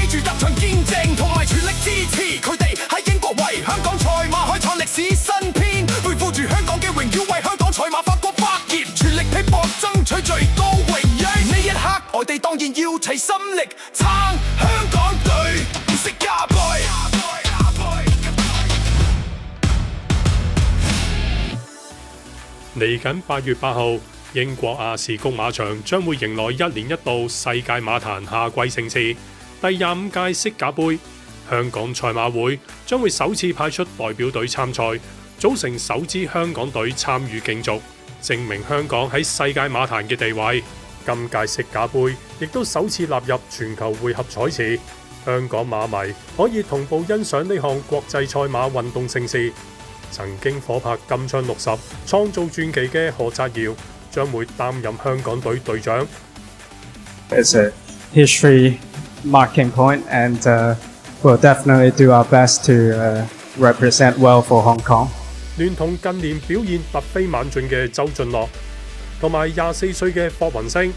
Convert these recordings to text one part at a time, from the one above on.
住立場堅正，同埋全力支持佢哋喺英國為香港賽馬開創歷史新篇，背負住香港嘅榮耀，為香港賽馬發光發熱，全力拼搏爭取最高榮譽。呢一刻，我哋當然要齊心力撐香港隊，識加倍。嚟緊8月8號，英國亞士谷馬場將會迎來1年1度世界馬壇夏季盛事第25屆色甲杯。香港賽馬會將會首次派出代表隊參賽，組成首支香港隊參與競逐，證明香港喺世界馬壇嘅地位。今屆色甲杯亦都首次納入全球匯合彩池，香港馬迷可以同步欣賞呢項國際賽馬運動盛事。曾經火拍金槍60創造傳奇嘅何澤堯將會擔任香港隊隊長。It's a history marking point, and we'll definitely do our best to represent well for Hong Kong. 聯同近年表現突飛猛進嘅周俊樂，同埋24歲嘅霍雲星，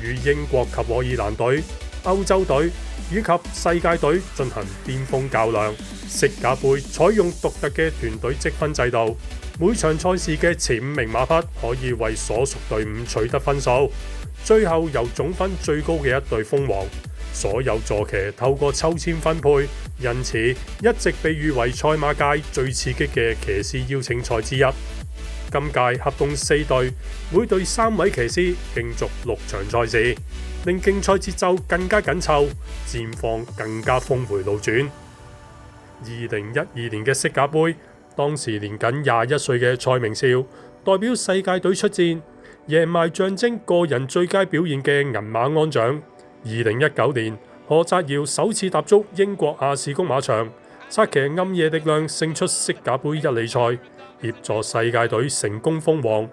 與英國及愛爾蘭隊、歐洲隊以及世界隊進行巔峰較量。色甲杯採用獨特嘅團隊積分制度，每場賽事嘅前5名馬匹可以為所屬隊伍取得分數，最後由總分最高嘅一隊封王。所有坐騎透過抽籤分配，因此一直被譽為賽馬界最刺激嘅騎師邀請賽之一。今屆合共4隊，每隊3位騎師競逐6場賽事，令競賽節奏更加緊湊，戰況更加峰回路轉。2012年嘅色甲杯，當時年僅21歲嘅蔡明紹代表世界隊出戰，贏埋象徵個人最佳表現嘅銀馬鞍獎。2019年，何澤堯首次踏足英國亞士谷馬場，策騎暗夜力量勝出色甲杯1哩賽，協助世界隊成功封王，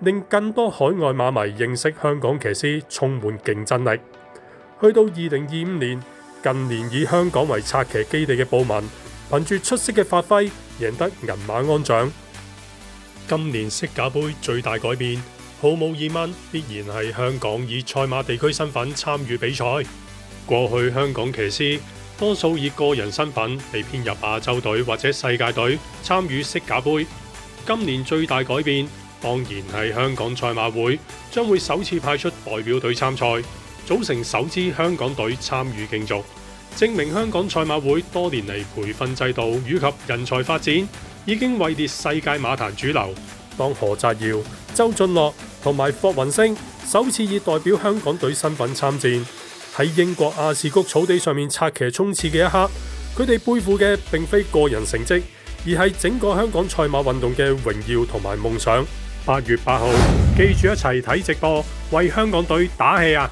令更多海外馬迷認識香港騎師充滿競爭力。去到2025年，近年以香港為策騎基地嘅布文，憑住出色嘅發揮，贏得銀馬鞍獎。今年色甲杯最大改變，毫無疑問必然係香港以賽馬地區身份參與比賽。過去香港騎師多數以個人身份被編入亞洲隊或者世界隊參與色甲杯。今年最大改變，當然係香港賽馬會將會首次派出代表隊參賽，組成首支香港隊參與競逐，證明香港賽馬會多年嚟培訓制度以及人才發展已經位列世界馬壇主流。當何澤堯、周俊樂同埋霍雲星首次以代表香港隊身份參戰，喺英國亞士谷草地上面策騎衝刺嘅一刻，佢哋背負嘅並非個人成績，而係整個香港賽馬運動嘅榮耀同埋夢想。8月8號，記住一齊睇直播，為香港隊打氣啊！